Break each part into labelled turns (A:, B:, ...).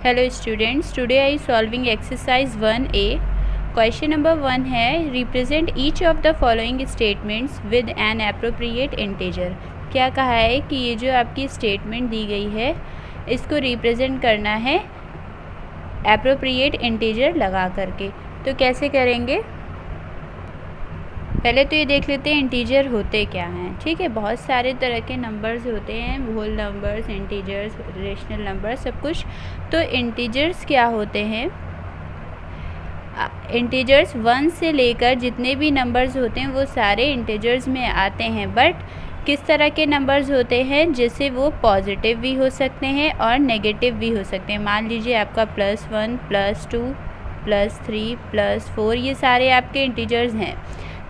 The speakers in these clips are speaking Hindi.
A: Hello students, today I solving exercise 1A। Question number 1 है represent each of the following statements with N appropriate integer. क्या कहा है कि ये जो आपकी स्टेटमेंट दी गई है इसको रिप्रेजेंट करना है एप्रोप्रिएट इंटीजर लगा करके। तो कैसे करेंगे, पहले तो ये देख लेते हैं इंटीजर होते क्या हैं। ठीक है, बहुत सारे तरह के नंबर्स होते हैं, whole numbers, integers, rational number, सब कुछ। तो इंटीजर्स क्या होते हैं, इंटीजर्स 1 से लेकर जितने भी नंबर्स होते हैं वो सारे इंटीजर्स में आते हैं। बट किस तरह के नंबर्स होते हैं, जैसे वो पॉजिटिव भी हो सकते हैं और नेगेटिव भी हो सकते हैं। मान लीजिए आपका +1, +2, +3, +4 ये सारे आपके इंटीजर्स हैं।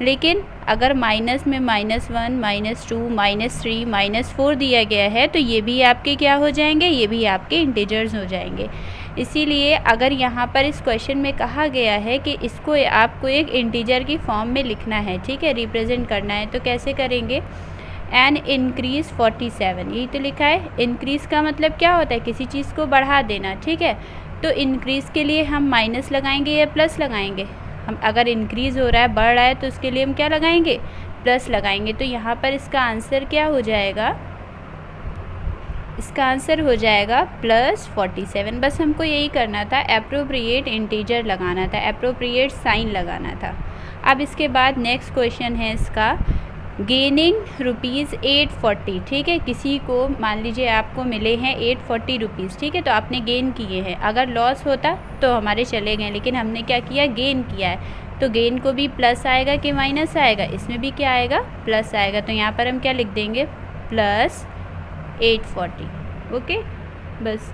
A: लेकिन अगर माइनस में -1, -2, -3, -4 दिया गया है तो ये भी आपके क्या हो जाएंगे, ये भी आपके इंटीजर्स हो जाएंगे। इसीलिए अगर यहाँ पर इस क्वेश्चन में कहा गया है कि इसको आपको एक इंटीजर की फॉर्म में लिखना है, ठीक है, रिप्रेजेंट करना है, तो कैसे करेंगे। एन इंक्रीज़ 47, यही तो लिखा है। इंक्रीज़ का मतलब क्या होता है, किसी चीज़ को बढ़ा देना। ठीक है, तो इंक्रीज़ के लिए हम माइनस लगाएंगे या प्लस लगाएंगे। हम अगर इंक्रीज़ हो रहा है, बढ़ रहा है, तो उसके लिए हम क्या लगाएंगे, प्लस लगाएंगे। तो यहाँ पर इसका आंसर क्या हो जाएगा, इसका आंसर हो जाएगा +47। बस हमको यही करना था, एप्रोप्रिएट इंटीजर लगाना था, एप्रोप्रिएट साइन लगाना था। अब इसके बाद नेक्स्ट क्वेश्चन है इसका, गेनिंग ₹840। ठीक है, किसी को मान लीजिए आपको मिले हैं 840 रुपीज़। ठीक है, तो आपने गेन किए हैं। अगर लॉस होता तो हमारे चले गए, लेकिन हमने क्या किया, गेन किया है। तो गेन को भी प्लस आएगा कि माइनस आएगा, इसमें भी क्या आएगा, प्लस आएगा। तो यहाँ पर हम क्या लिख देंगे, +840। ओके, बस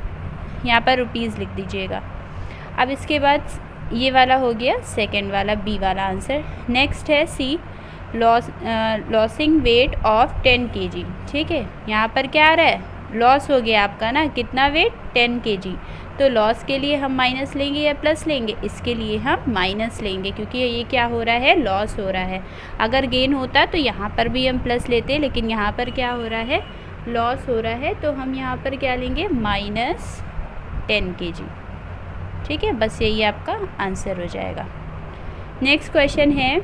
A: यहाँ पर रुपीज़ लिख दीजिएगा। अब इसके बाद ये वाला हो गया सेकेंड वाला, बी वाला आंसर। नेक्स्ट है सी, लॉसिंग वेट ऑफ 10 kg। ठीक है, यहाँ पर क्या आ रहा है, लॉस हो गया आपका ना, कितना वेट, 10 kg। तो लॉस के लिए हम माइनस लेंगे या प्लस लेंगे, इसके लिए हम माइनस लेंगे, क्योंकि ये क्या हो रहा है, लॉस हो रहा है। अगर गेन होता तो यहाँ पर भी हम प्लस लेते, लेकिन यहाँ पर क्या हो रहा है, लॉस हो रहा है। तो हम यहाँ पर क्या लेंगे, -10 kg। ठीक है, बस यही आपका आंसर हो जाएगा। नेक्स्ट क्वेश्चन है,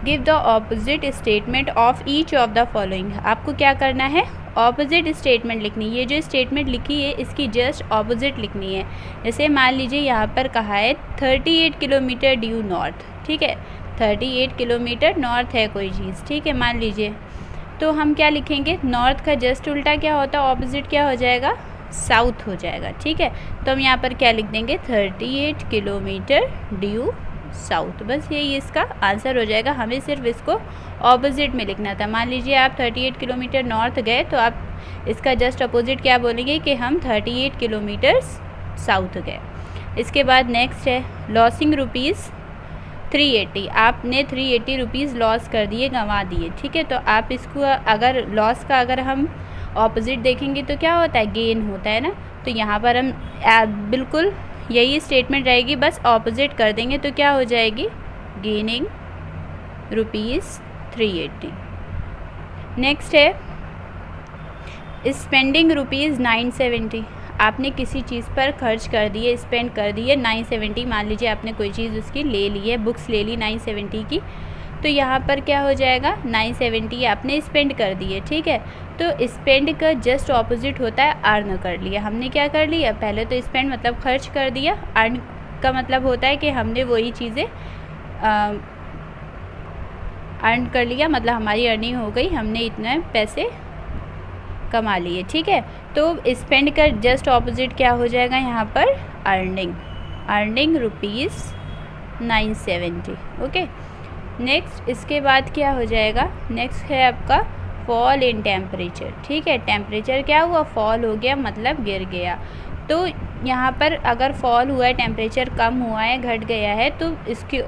A: give the opposite statement of each of the following. आपको क्या करना है, ऑपोजिट स्टेटमेंट लिखनी है। ये जो स्टेटमेंट लिखी है इसकी जस्ट ऑपोजिट लिखनी है। जैसे मान लीजिए यहाँ पर कहा है 38 किलोमीटर ड्यू नॉर्थ। ठीक है, 38 किलोमीटर नॉर्थ है कोई चीज़। ठीक है, मान लीजिए, तो हम क्या लिखेंगे, नॉर्थ का जस्ट उल्टा क्या होता है, ऑपोजिट क्या हो जाएगा, साउथ हो जाएगा। ठीक है, तो हम यहाँ पर क्या लिख देंगे, 38 किलोमीटर ड्यू साउथ। बस यही इसका आंसर हो जाएगा। हमें सिर्फ इसको ऑपोजिट में लिखना था। मान लीजिए आप 38 किलोमीटर नॉर्थ गए, तो आप इसका जस्ट अपोजिट क्या बोलेंगे कि हम 38 किलोमीटर साउथ गए। इसके बाद नेक्स्ट है, लॉसिंग ₹380। आपने 380 रुपीज़ लॉस कर दिए, गंवा दिए। ठीक है, तो आप इसको अगर लॉस का अगर हम ऑपोजिट देखेंगे तो क्या होता है, गेन होता है ना। तो यहाँ पर हम बिल्कुल यही स्टेटमेंट रहेगी, बस ऑपोजिट कर देंगे तो क्या हो जाएगी, गेनिंग ₹380। नेक्स्ट है, स्पेंडिंग ₹970। आपने किसी चीज़ पर खर्च कर दिए, स्पेंड कर दिए 970। मान लीजिए आपने कोई चीज़ उसकी ले ली है, बुक्स ले ली 970 की, तो यहाँ पर क्या हो जाएगा, 970 आपने स्पेंड कर दिए। ठीक है, तो स्पेंड का जस्ट ऑपोजिट होता है अर्न कर लिया। हमने क्या कर लिया, पहले तो स्पेंड मतलब खर्च कर दिया, अर्न का मतलब होता है कि हमने वही चीज़ें अर्न कर लिया, मतलब हमारी अर्निंग हो गई, हमने इतने पैसे कमा लिए। ठीक है, तो स्पेंड का जस्ट ऑपोजिट क्या हो जाएगा यहाँ पर, अर्निंग, अर्निंग ₹970। ओके, नेक्स्ट इसके बाद क्या हो जाएगा, नेक्स्ट है आपका फॉल इन टेम्परेचर। ठीक है, टेम्परेचर क्या हुआ, फॉल हो गया, मतलब गिर गया। तो यहाँ पर अगर फॉल हुआ है, टेम्परेचर कम हुआ है, घट गया है, तो इसकी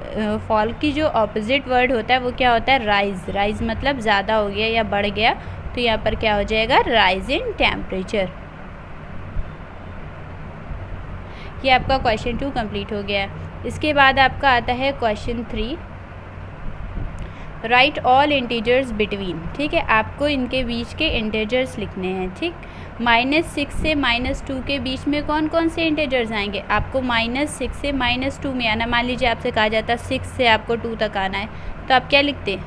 A: फॉल की जो ऑपोजिट वर्ड होता है वो क्या होता है, राइज। राइज मतलब ज़्यादा हो गया या बढ़ गया, तो यहाँ पर क्या हो जाएगा, राइज इन टेम्परेचर। ये आपका क्वेश्चन 2 कंप्लीट हो गया। इसके बाद आपका आता है question 3, right all integers between. ठीक है, आपको इनके बीच के इंटीजर्स लिखने हैं। ठीक, -6 से -2 के बीच में कौन कौन से इंटीजर्स आएंगे? आपको -6 से -2 में आना। मान लीजिए आपसे कहा जाता है 6 से आपको 2 तक आना है, तो आप क्या लिखते?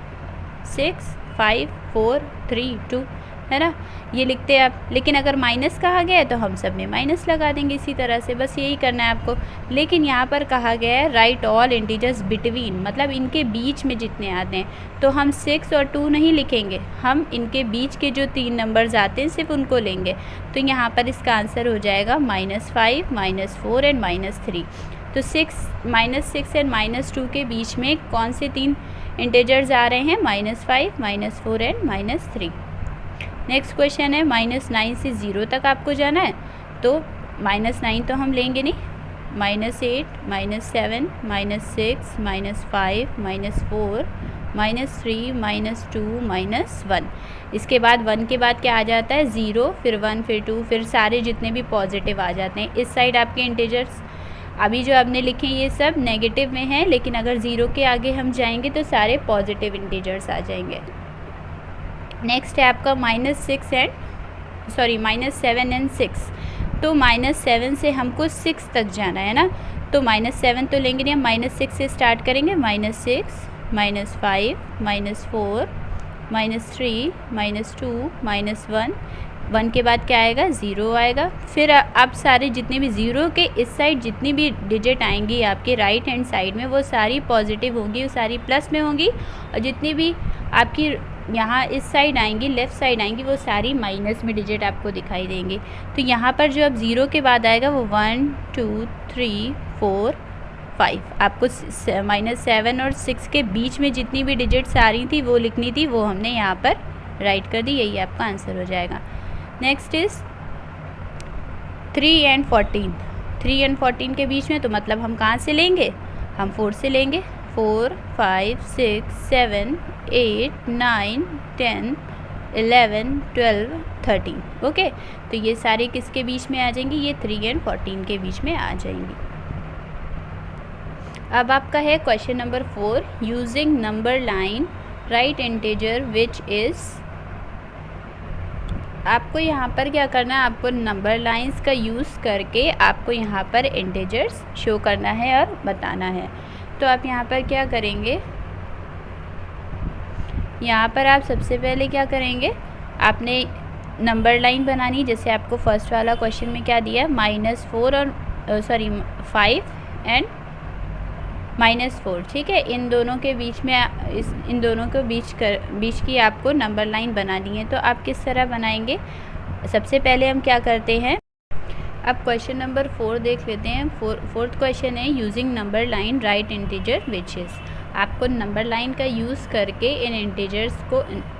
A: 6 5 4 3 2, है ना, ये लिखते हैं आप। लेकिन अगर माइनस कहा गया है तो हम सब में माइनस लगा देंगे इसी तरह से, बस यही करना है आपको। लेकिन यहाँ पर कहा गया है राइट ऑल इंटीजर्स बिटवीन, मतलब इनके बीच में जितने आते हैं, तो हम 6 और 2 नहीं लिखेंगे, हम इनके बीच के जो 3 नंबर्स आते हैं सिर्फ उनको लेंगे। तो यहाँ पर इसका आंसर हो जाएगा -5 -4 एंड -3। तो -6 एंड -2 के बीच में कौन से 3 इंटीजर्स आ रहे हैं? -5 -4 एंड -3। नेक्स्ट क्वेश्चन है -9 से 0 तक आपको जाना है, तो -9 तो हम लेंगे नहीं, -8 -7 -6 -5 -4 -3 -2 -1। इसके बाद 1 के बाद क्या आ जाता है? 0, फिर 1, फिर 2, फिर सारे जितने भी पॉजिटिव आ जाते हैं। इस साइड आपके इंटीजर्स अभी जो आपने लिखे ये सब नेगेटिव में हैं, लेकिन अगर 0 के आगे हम जाएंगे तो सारे पॉजिटिव इंटीजर्स आ जाएंगे। नेक्स्ट है आपका -7 एंड 6। तो -7 से हमको 6 तक जाना है ना, तो -7 तो लेंगे नहीं, हम -6 से स्टार्ट करेंगे। -6 -5 -4 -3 -2 -1। 1 के बाद क्या आएगा? 0 आएगा। फिर अब सारे जितने भी 0 के इस साइड जितनी भी डिजिट आएंगी आपके राइट हैंड साइड में, वो सारी पॉजिटिव होंगी, वो सारी प्लस में होंगी, और जितनी भी आपकी यहाँ इस साइड आएंगी, लेफ़्ट साइड आएंगी, वो सारी माइनस में डिजिट आपको दिखाई देंगी। तो यहाँ पर जो अब 0 के बाद आएगा वो 1 2 3 4 5। आपको -7 और 6 के बीच में जितनी भी डिजिट्स आ रही थी वो लिखनी थी, वो हमने यहाँ पर राइट कर दी, यही आपका आंसर हो जाएगा। Next is 3 and 14। 3 एंड 14 के बीच में, तो मतलब हम कहाँ से लेंगे? हम 4 से लेंगे। 4 5 6 7 8 9 10 11 12 13। ओके, तो ये सारे किसके बीच में आ जाएंगी? ये 3 एंड 14 के बीच में आ जाएंगी। अब आपका है question number 4, using number line right integer which is. आपको यहाँ पर क्या करना है? आपको नंबर लाइंस का यूज़ करके आपको यहाँ पर इंटीजर्स शो करना है और बताना है। तो आप यहाँ पर क्या करेंगे? यहाँ पर आप सबसे पहले क्या करेंगे? आपने नंबर लाइन बनानी, जैसे आपको फर्स्ट वाला क्वेश्चन में क्या दिया है? -4 और 5 एंड -4, ठीक है। इन दोनों के बीच में इन दोनों के बीच की आपको नंबर लाइन बनानी है। तो आप किस तरह बनाएंगे? सबसे पहले हम क्या करते हैं, अब क्वेश्चन नंबर 4 देख लेते हैं। फोर्थ क्वेश्चन है using number line right integer which is. आपको नंबर लाइन का यूज़ करके इन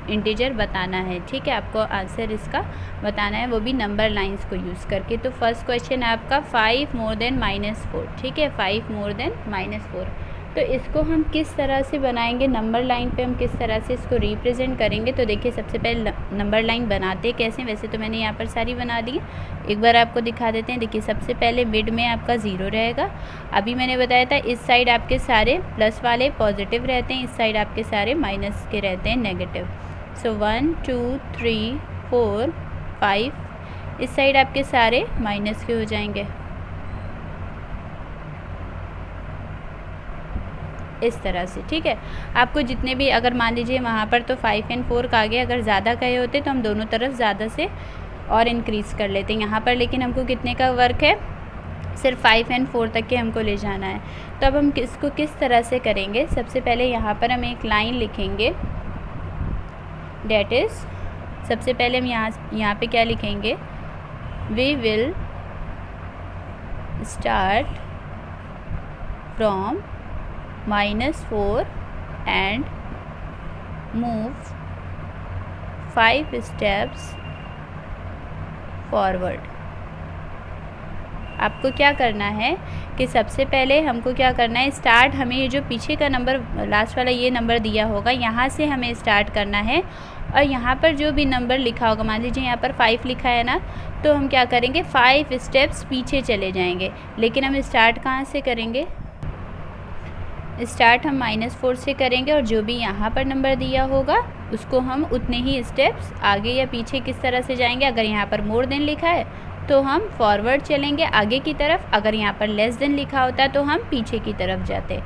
A: इंटीजर बताना है, ठीक है। आपको आंसर इसका बताना है, वो भी नंबर लाइंस को यूज़ करके। तो फर्स्ट क्वेश्चन है आपका 5 मोर देन -4, ठीक है, 5 मोर देन -4। तो इसको हम किस तरह से बनाएंगे? नंबर लाइन पे हम किस तरह से इसको रिप्रेजेंट करेंगे? तो देखिए, सबसे पहले नंबर लाइन बनाते कैसे, वैसे तो मैंने यहाँ पर सारी बना दी, एक बार आपको दिखा देते हैं। देखिए, सबसे पहले मिड में आपका 0 रहेगा। अभी मैंने बताया था इस साइड आपके सारे प्लस वाले पॉजिटिव रहते हैं, इस साइड आपके सारे माइनस के रहते हैं, नेगेटिव। सो 1 2 3 4 5, इस साइड आपके सारे माइनस के हो जाएंगे, इस तरह से, ठीक है। आपको जितने भी, अगर मान लीजिए वहाँ पर तो 5 एंड 4 का आगे अगर ज़्यादा कहे होते तो हम दोनों तरफ ज़्यादा से और इंक्रीज़ कर लेते हैं। यहाँ पर लेकिन हमको कितने का वर्क है? सिर्फ 5 एंड 4 तक के हमको ले जाना है। तो अब हम इसको किस तरह से करेंगे? सबसे पहले यहाँ पर हम एक लाइन लिखेंगे, डेट इज़, सबसे पहले हम यहाँ पे क्या लिखेंगे? We will start from -4 and move 5 steps forward। आपको क्या करना है कि सबसे पहले हमको क्या करना है, स्टार्ट, हमें ये जो पीछे का नंबर लास्ट वाला ये नंबर दिया होगा, यहाँ से हमें स्टार्ट करना है। और यहाँ पर जो भी नंबर लिखा होगा, मान लीजिए यहाँ पर 5 लिखा है ना, तो हम क्या करेंगे? 5 स्टेप्स पीछे चले जाएंगे। लेकिन हम स्टार्ट कहाँ से करेंगे? स्टार्ट हम -4 से करेंगे, और जो भी यहाँ पर नंबर दिया होगा उसको हम उतने ही स्टेप्स आगे या पीछे किस तरह से जाएंगे। अगर यहाँ पर मोर देन लिखा है तो हम फॉरवर्ड चलेंगे आगे की तरफ, अगर यहाँ पर लेस देन लिखा होता है तो हम पीछे की तरफ जाते।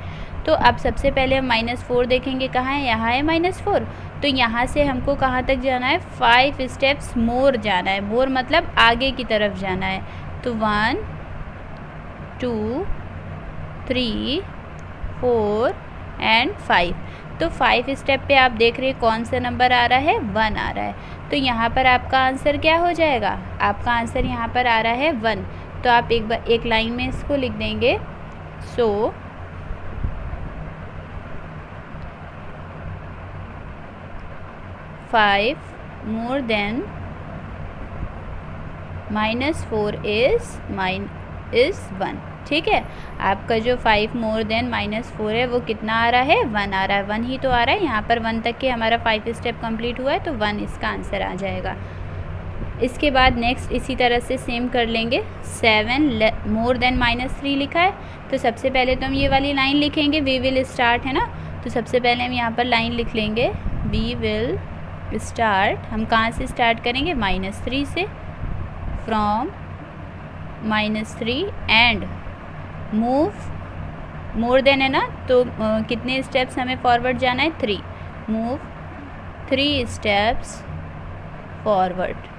A: तो अब सबसे पहले हम -4 देखेंगे, कहाँ है, यहाँ है -4। तो यहाँ से हमको कहाँ तक जाना है, 5 स्टेप्स मोर जाना है। मोर मतलब आगे की तरफ जाना है। तो 1 2 3 4 एंड 5। तो 5 स्टेप पे आप देख रहे हैं कौन सा नंबर आ रहा है, 1 आ रहा है। तो यहाँ पर आपका आंसर क्या हो जाएगा, आपका आंसर यहाँ पर आ रहा है 1। तो आप एक लाइन में इसको लिख देंगे। सो 5 more than -4 is 1। ठीक है, आपका जो 5 मोर देन -4 है वो कितना आ रहा है, 1 आ रहा है। 1 ही तो आ रहा है, यहाँ पर 1 तक के हमारा 5 स्टेप कंप्लीट हुआ है तो 1 इसका आंसर आ जाएगा। इसके बाद नेक्स्ट इसी तरह से सेम कर लेंगे। 7 मोर देन -3 लिखा है, तो सबसे पहले तो हम ये वाली लाइन लिखेंगे, वी विल स्टार्ट है ना। तो सबसे पहले हम यहाँ पर लाइन लिख लेंगे, वी विल स्टार्ट। हम कहाँ से स्टार्ट करेंगे, -3 से। From -3 and move more than है ना, तो कितने स्टेप्स हमें फॉरवर्ड जाना है, 3। Move 3 steps forward.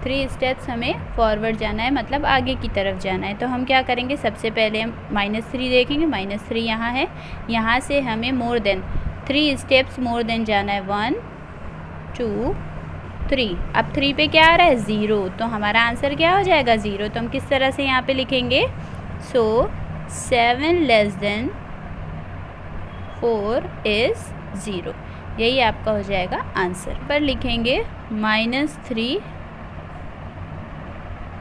A: 3 स्टेप्स हमें फॉरवर्ड जाना है, मतलब आगे की तरफ जाना है। तो हम क्या करेंगे, सबसे पहले हम -3 देखेंगे। -3 यहाँ है, यहाँ से हमें more than 3 steps more than जाना है। 1 2 3। अब 3 पे क्या आ रहा है, 0। तो हमारा आंसर क्या हो जाएगा, 0। तो हम किस तरह से यहाँ पे लिखेंगे, सो 7 लेस देन 4 इज़ 0। यही आपका हो जाएगा आंसर। पर लिखेंगे -3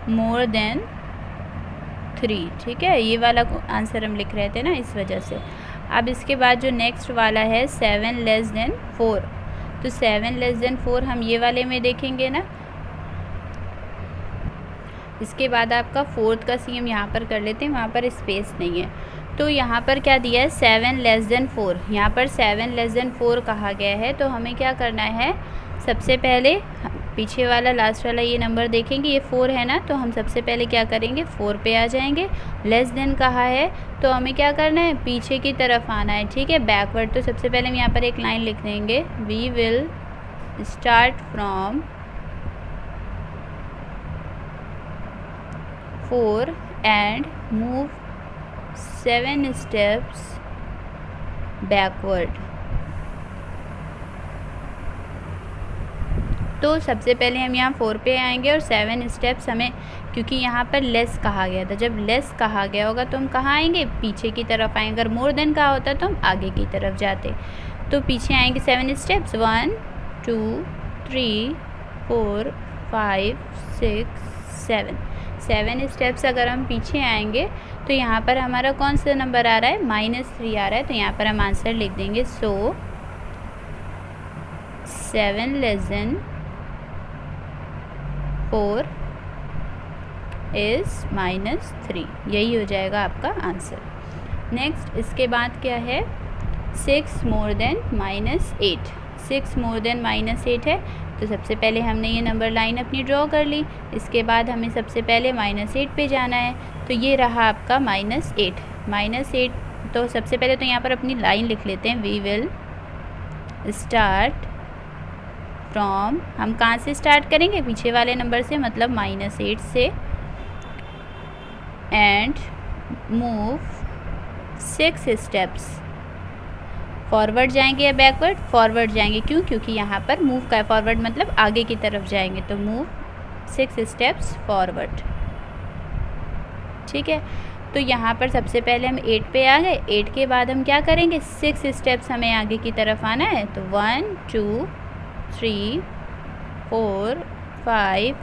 A: मोर देन 3। ठीक है, ये वाला आंसर हम लिख रहे थे ना, इस वजह से। अब इसके बाद जो नेक्स्ट वाला है 7 लेस देन 4, तो 7 लेस देन 4 हम ये वाले में देखेंगे ना। इसके बाद आपका 4th का सी हम यहाँ पर कर लेते हैं, वहाँ पर स्पेस नहीं है। तो यहाँ पर क्या दिया है, 7 लेस देन 4। यहाँ पर 7 लेस देन 4 कहा गया है, तो हमें क्या करना है, सबसे पहले पीछे वाला लास्ट वाला ये नंबर देखेंगे, ये 4 है ना, तो हम सबसे पहले क्या करेंगे, 4 पे आ जाएंगे। लेस देन कहा है तो हमें क्या करना है, पीछे की तरफ आना है। ठीक है, बैकवर्ड। तो सबसे पहले हम यहाँ पर एक लाइन लिख देंगे, we will start from 4 and move 7 steps backward. तो सबसे पहले हम यहाँ 4 पे आएंगे और 7 स्टेप्स हमें, क्योंकि यहाँ पर लेस कहा गया था, जब लेस कहा गया होगा तो हम कहाँ आएंगे, पीछे की तरफ आएंगे। अगर मोर देन कहा होता तो हम आगे की तरफ जाते। तो पीछे आएंगे 7 स्टेप्स, 1 2 3 4 5 6 7। 7 स्टेप्स अगर हम पीछे आएंगे तो यहाँ पर हमारा कौन सा नंबर आ रहा है, -3 आ रहा है। तो यहाँ पर हम आंसर लिख देंगे, सो 7 लेस देन 4 इज़ -3। यही हो जाएगा आपका आंसर। नेक्स्ट इसके बाद क्या है, 6 मोर देन -8। 6 मोर देन -8 है, तो सबसे पहले हमने ये नंबर लाइन अपनी ड्रॉ कर ली। इसके बाद हमें सबसे पहले -8 पे जाना है। तो ये रहा आपका -8। -8 तो सबसे पहले तो यहाँ पर अपनी लाइन लिख लेते हैं, वी विल स्टार्ट फ्रॉम। हम कहाँ से स्टार्ट करेंगे, पीछे वाले नंबर से, मतलब -8 से। एंड मूव 6 स्टेप्स फॉरवर्ड जाएंगे या बैकवर्ड, फॉरवर्ड जाएंगे। क्यों, क्योंकि यहाँ पर मूव का फॉरवर्ड मतलब आगे की तरफ जाएंगे। तो मूव 6 स्टेप्स फॉरवर्ड। ठीक है, तो यहाँ पर सबसे पहले हम 8 पे आ गए। 8 के बाद हम क्या करेंगे, 6 स्टेप्स हमें आगे की तरफ आना है। तो 1 2 3 4 5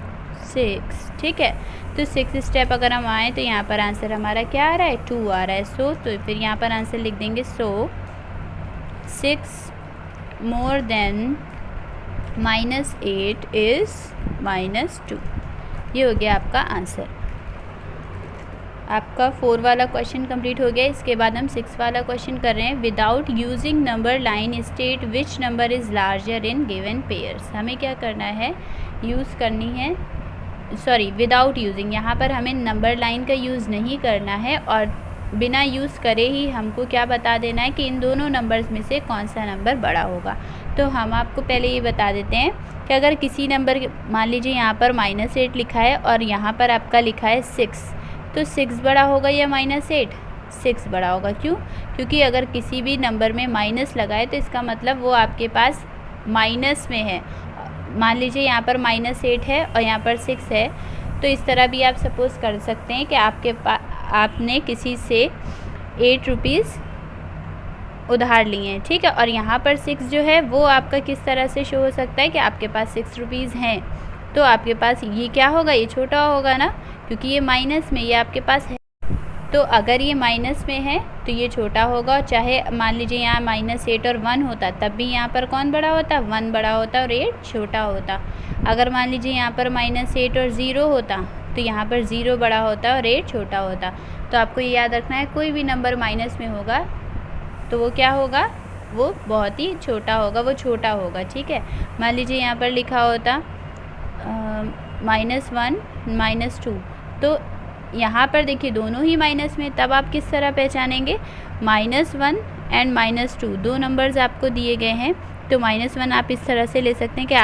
A: 6। ठीक है, तो 6 स्टेप अगर हम आए तो यहाँ पर आंसर हमारा क्या आ रहा है, 2 आ रहा है। सो तो फिर यहाँ पर आंसर लिख देंगे, सो 6 मोर देन -8 इज़ -2। ये हो गया आपका आंसर। आपका 4 वाला क्वेश्चन कंप्लीट हो गया। इसके बाद हम 6 वाला क्वेश्चन कर रहे हैं। Without using number line state which number is larger in given pairs. हमें क्या करना है, यूज़ करनी है, सॉरी विदाउट यूजिंग, यहाँ पर हमें नंबर लाइन का यूज़ नहीं करना है और बिना यूज़ करे ही हमको क्या बता देना है कि इन दोनों नंबर्स में से कौन सा नंबर बड़ा होगा। तो हम आपको पहले ये बता देते हैं कि अगर किसी नंबर, मान लीजिए यहाँ पर -8 लिखा है और यहाँ पर आपका लिखा है 6, तो 6 बड़ा होगा या -8? 6 बड़ा होगा। क्यों? क्योंकि अगर किसी भी नंबर में माइनस लगाए तो इसका मतलब वो आपके पास माइनस में है। मान लीजिए यहाँ पर -8 है और यहाँ पर 6 है, तो इस तरह भी आप सपोज़ कर सकते हैं कि आपने किसी से 8 रुपीज़ उधार लिए हैं, ठीक है, और यहाँ पर 6 जो है वो आपका किस तरह से शो हो सकता है कि आपके पास 6 रुपीज़ हैं, तो आपके पास ये क्या होगा, ये छोटा होगा ना, क्योंकि ये माइनस में, ये आपके पास है। तो अगर ये माइनस में है तो ये छोटा होगा। चाहे मान लीजिए यहाँ -8 और 1 होता, तब भी यहाँ पर कौन बड़ा होता, 1 बड़ा होता और 8 छोटा होता। अगर मान लीजिए यहाँ पर -8 और 0 होता तो यहाँ पर 0 बड़ा होता और 8 छोटा होता। तो आपको ये याद रखना है, कोई भी नंबर माइनस में होगा तो वो क्या होगा, वो बहुत ही छोटा होगा, वो छोटा होगा, ठीक है। मान लीजिए यहाँ पर लिखा होता -1 -2, तो यहाँ पर देखिए दोनों ही माइनस में, तब आप किस तरह पहचानेंगे, -1 एंड -2 दो नंबर्स आपको दिए गए हैं। तो -1 आप इस तरह से ले सकते हैं कि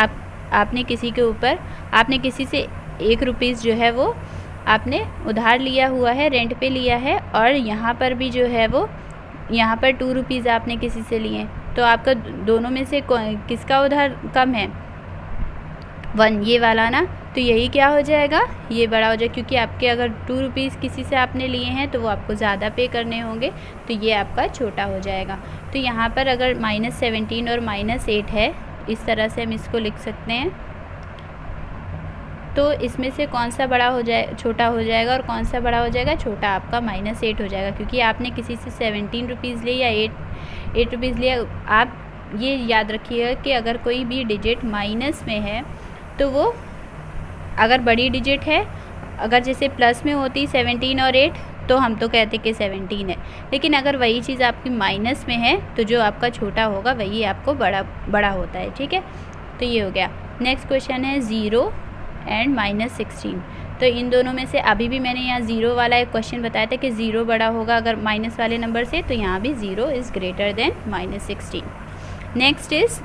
A: आपने किसी के ऊपर, आपने किसी से 1 रुपीज़ जो है वो आपने उधार लिया हुआ है, रेंट पे लिया है, और यहाँ पर भी जो है वो यहाँ पर 2 रुपीज़ आपने किसी से लिए, तो आपका दोनों में से किसका उधार कम है, 1, ये वाला ना। तो यही क्या हो जाएगा, ये बड़ा हो जाएगा, क्योंकि आपके अगर 2 रुपीज़ किसी से आपने लिए हैं तो वो आपको ज़्यादा पे करने होंगे, तो ये आपका छोटा हो जाएगा। तो यहाँ पर अगर -17 और -8 है, इस तरह से हम इसको लिख सकते हैं। तो इसमें से कौन सा बड़ा हो जाए, छोटा हो जाएगा, और कौन सा बड़ा हो जाएगा, छोटा आपका -8 हो जाएगा, क्योंकि आपने किसी से 17 रुपीज़ लिए या 8 रुपीज़ लिया। आप ये याद रखिएगा कि अगर कोई भी डिजिट माइनस में है तो वो, अगर बड़ी डिजिट है, अगर जैसे प्लस में होती 17 और 8 तो हम तो कहते कि 17 है, लेकिन अगर वही चीज़ आपकी माइनस में है तो जो आपका छोटा होगा वही आपको बड़ा होता है, ठीक है। तो ये हो गया। नेक्स्ट क्वेश्चन है 0 एंड -16। तो इन दोनों में से अभी भी मैंने यहाँ 0 वाला एक क्वेश्चन बताया था कि 0 बड़ा होगा अगर माइनस वाले नंबर से, तो यहाँ भी 0 is greater than -16। Next is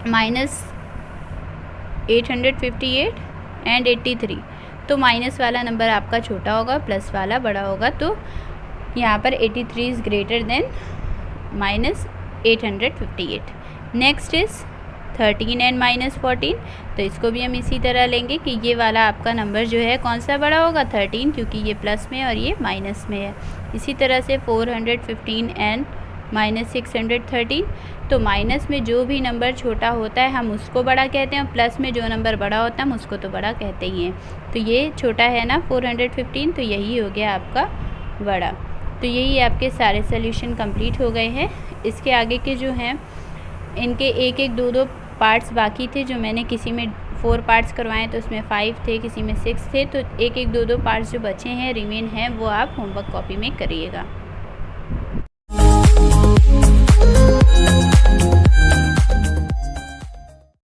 A: -858 and 83। तो माइनस वाला नंबर आपका छोटा होगा, प्लस वाला बड़ा होगा, तो यहाँ पर 83 is greater than -858। Next is 13 and -14। तो इसको भी हम इसी तरह लेंगे कि ये वाला आपका नंबर जो है कौन सा बड़ा होगा, 13, क्योंकि ये प्लस में और ये माइनस में है। इसी तरह से 415 एंड -613। तो माइनस में जो भी नंबर छोटा होता है हम उसको बड़ा कहते हैं, और प्लस में जो नंबर बड़ा होता है हम उसको तो बड़ा कहते ही हैं। तो ये छोटा है ना 415, तो यही हो गया आपका बड़ा। तो यही आपके सारे सोल्यूशन कंप्लीट हो गए हैं। इसके आगे के जो हैं इनके 1-1, 2-2 पार्ट्स बाकी थे, जो मैंने किसी में 4 पार्ट्स करवाएं तो उसमें 5 थे, किसी में 6 थे। तो 1-1, 2-2 पार्ट्स जो बचे हैं, रिमेन हैं, वो आप होमवर्क कॉपी में करिएगा।